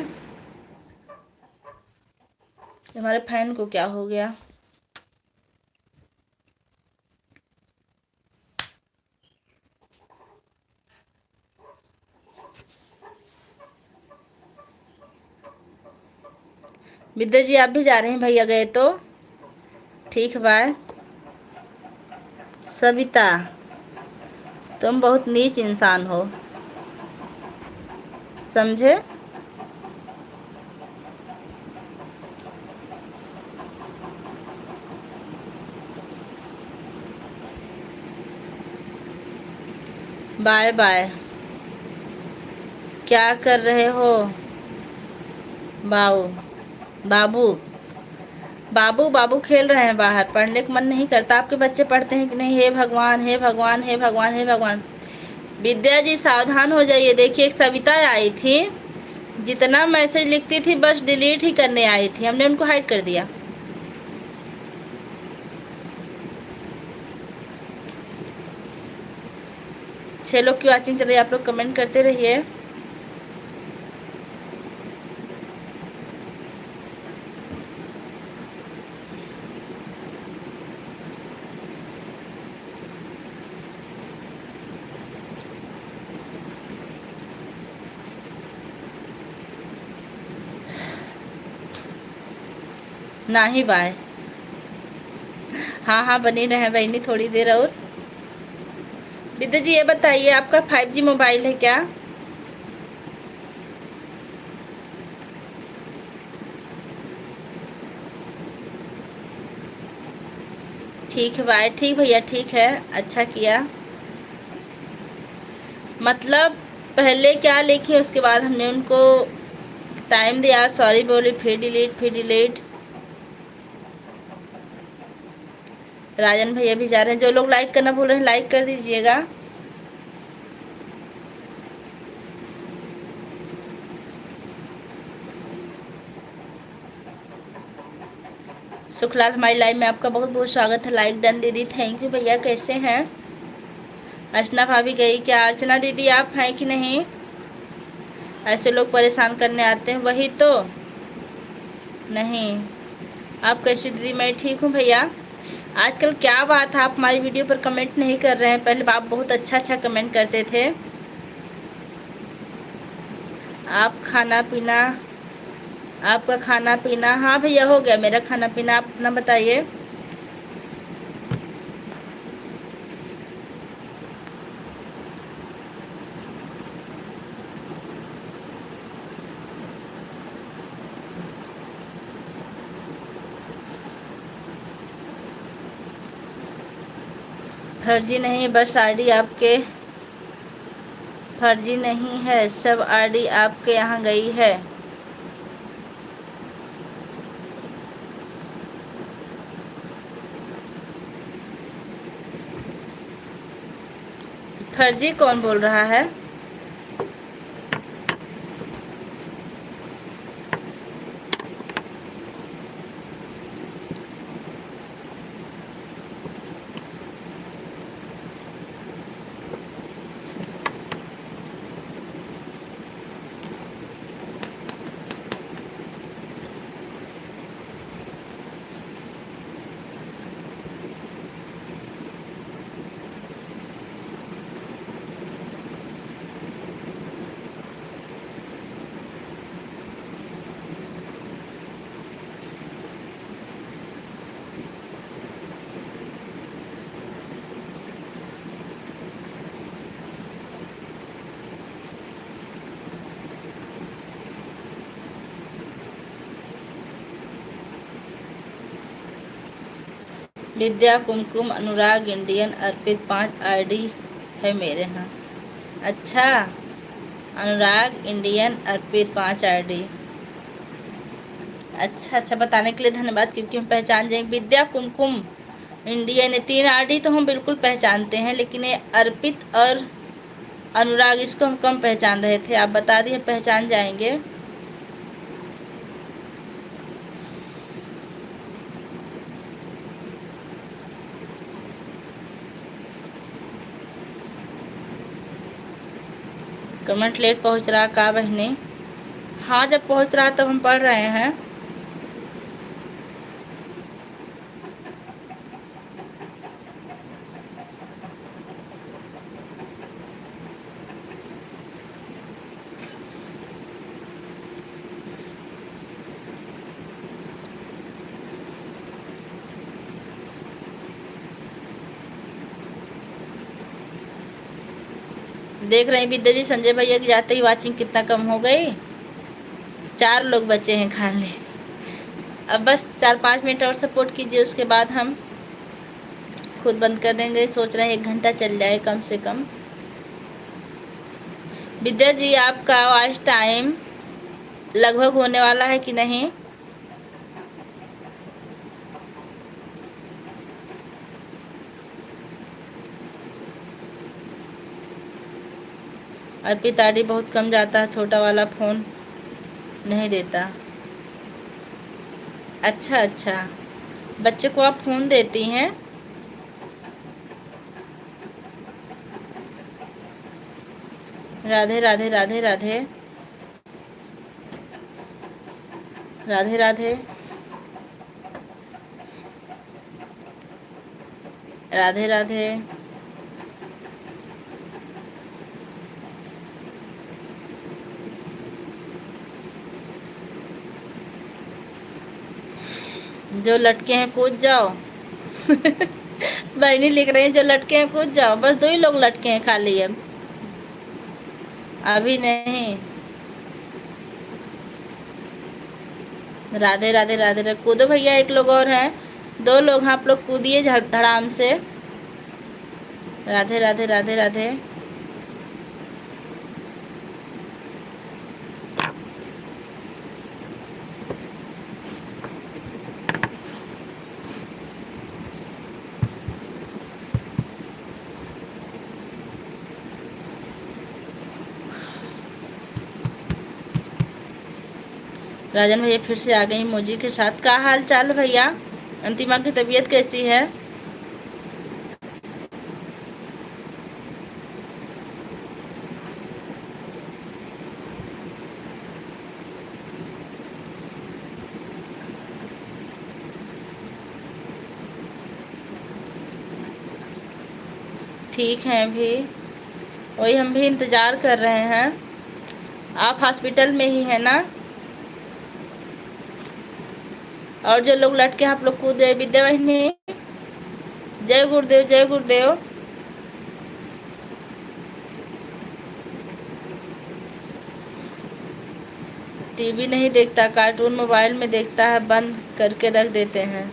हमारे फैन को क्या हो गया? विद्या जी आप भी जा रहे हैं? भैया गए तो ठीक, बाय। सविता तुम बहुत नीच इंसान हो, समझे? Bye bye. क्या कर रहे हो बाबू? बाबू बाबू बाबू खेल रहे हैं बाहर। पढ़ने का मन नहीं करता? आपके बच्चे पढ़ते हैं कि नहीं? हे भगवान हे भगवान हे भगवान हे भगवान। विद्या जी सावधान हो जाइए। देखिए, एक सविता आई थी, जितना मैसेज लिखती थी बस डिलीट ही करने आई थी, हमने उनको हाइड कर दिया। छह लोग की वाचिंग चल रही है, आप लोग कमेंट करते रहिए। ना ही बाय। हाँ हाँ, बनी रहे बहनी थोड़ी देर और। विद्या जी ये बताइए, आपका 5G मोबाइल है क्या? ठीक है, बाय। ठीक भैया, ठीक है, अच्छा किया। मतलब पहले क्या लिखी उसके बाद हमने उनको टाइम दिया, सॉरी बोली, फिर डिलीट फिर डिलीट। राजन भैया भी जा रहे हैं। जो लोग लाइक करना भूल रहे हैं लाइक कर दीजिएगा। सुखलाल, हमारी लाइव में आपका बहुत बहुत स्वागत है। लाइक डन दीदी, थैंक यू भैया। कैसे हैं? अर्चना भाभी गई क्या? अर्चना दीदी आप हैं कि नहीं? ऐसे लोग परेशान करने आते हैं, वही तो। नहीं, आप कैसी दीदी? मैं ठीक हूँ भैया। आजकल क्या बात है, आप हमारी वीडियो पर कमेंट नहीं कर रहे हैं? पहले आप बहुत अच्छा अच्छा कमेंट करते थे। आप खाना पीना, आपका खाना पीना? हाँ भैया, हो गया मेरा खाना पीना। आप अपना बताइए। फर्जी नहीं, बस आईडी आपके फर्जी नहीं है, सब आईडी आपके यहाँ गई है। मुखर्जी कौन बोल रहा है? विद्या, कुमकुम, अनुराग इंडियन, अर्पित 5 आईडी है मेरे। यहाँ अच्छा, अनुराग इंडियन, अर्पित 5 आईडी। अच्छा अच्छा, बताने के लिए धन्यवाद, क्योंकि हम पहचान जाएंगे। विद्या, कुमकुम, इंडियन, 3 आईडी तो हम बिल्कुल पहचानते हैं, लेकिन ये अर्पित और अनुराग इसको हम कम पहचान रहे थे। आप बता दिए, पहचान जाएंगे। कमेंट लेट पहुंच रहा का बहने? हाँ, जब पहुंच रहा तब हम पढ़ रहे हैं। देख रहे हैं विद्या जी, संजय भैया की जाते ही वाचिंग कितना कम हो गई। 4 लोग बचे हैं खाली। अब बस 4-5 मिनट और सपोर्ट कीजिए, उसके बाद हम खुद बंद कर देंगे। सोच रहे हैं 1 घंटा चल जाए कम से कम। विद्या जी, आपका आज टाइम लगभग होने वाला है कि नहीं? अर्पित आईडी बहुत कम जाता है, छोटा वाला फ़ोन नहीं देता। अच्छा अच्छा, बच्चे को आप फ़ोन देती हैं? राधे राधे राधे राधे राधे राधे राधे राधे। जो लटके हैं कूद जाओ। बहनी लिख रही है, जो लटके हैं कूद जाओ। बस 2 ही लोग लटके हैं खाली अब, अभी नहीं। राधे राधे राधे राधे। कूदो भैया, 1 लोग और हैं, 2 लोग हैं, आप लोग कूदिए धड़ाम से। राधे राधे राधे राधे। राजन भैया फिर से आ गई मोजी के साथ। क्या हाल चाल भैया? अंतिमा की तबीयत कैसी है? ठीक है अभी, वही हम भी इंतज़ार कर रहे हैं। आप हॉस्पिटल में ही है ना? और जो लोग लटके आप लोग कूद रहे। विद्या बहनी, जय गुरुदेव जय गुरुदेव। टीवी नहीं देखता, कार्टून मोबाइल में देखता है, बंद करके रख देते हैं।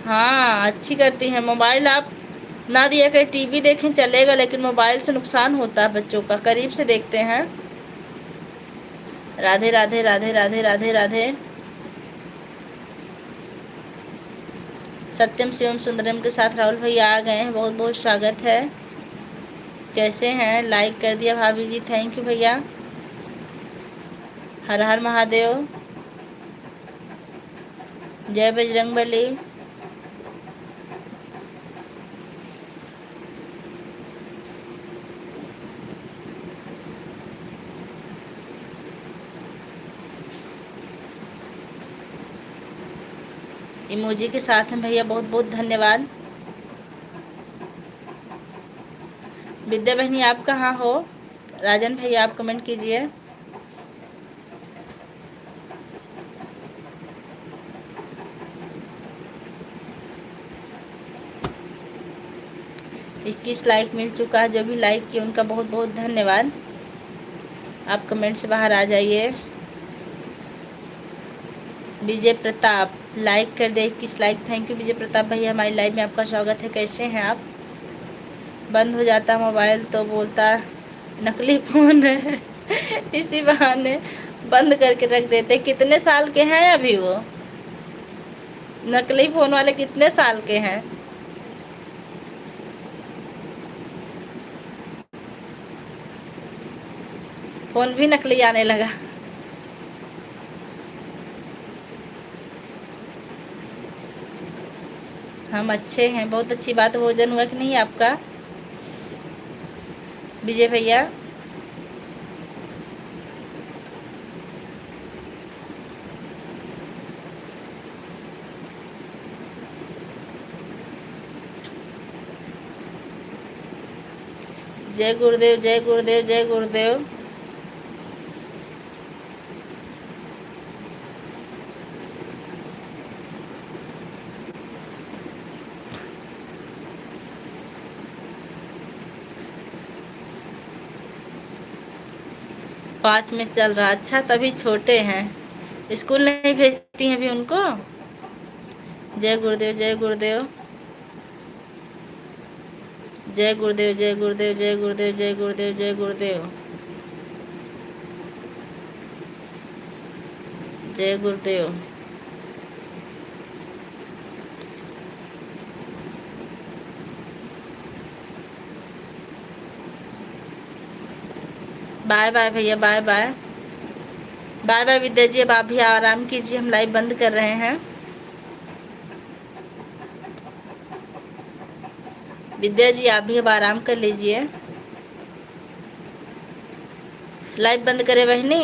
हाँ, अच्छी करती हैं। मोबाइल आप ना दिया करें, टीवी देखें चलेगा, लेकिन मोबाइल से नुकसान होता है बच्चों का। करीब से देखते हैं। राधे राधे राधे राधे राधे राधे। सत्यम शिवम सुंदरम के साथ राहुल भैया आ गए हैं, बहुत बहुत स्वागत है। कैसे हैं? लाइक कर दिया भाभी जी, थैंक यू भैया। हर हर महादेव, जय बजरंगबली। इमोजी के साथ हैं भैया, बहुत बहुत धन्यवाद। विद्या बहनी आप कहाँ हो? राजन भैया आप कमेंट कीजिए। इक्कीस लाइक मिल चुका है, जो भी लाइक किए उनका बहुत बहुत धन्यवाद। आप कमेंट से बाहर आ जाइए। विजय प्रताप लाइक कर दे, 21 like, thank you Vijay Pratap भैया, हमारी लाइव में आपका स्वागत है। कैसे हैं आप? बंद हो जाता मोबाइल तो बोलता नकली फ़ोन है इसी बहाने बंद करके रख देते। कितने साल के हैं अभी वो नकली फ़ोन वाले? कितने साल के हैं? फ़ोन भी नकली आने लगा। हम अच्छे हैं, बहुत अच्छी बात। भोजन हुआ कि नहीं आपका विजय भैया? जय गुरुदेव, जय गुरुदेव, जय गुरुदेव। पाँच में चल रहा, अच्छा तभी छोटे हैं, स्कूल नहीं भेजती हैं अभी उनको। जय गुरुदेव, जय गुरुदेव, जय गुरुदेव, जय गुरुदेव, जय गुरुदेव, जय गुरुदेव, जय गुरुदेव, जय गुरुदेव। बाय बाय भैया, बाय बाय, बाय बाय विद्या जी। अब आप भी आराम कीजिए, हम लाइव बंद कर रहे हैं। विद्या जी आप भी अब आराम कर लीजिए। लाइव बंद करे बहनी।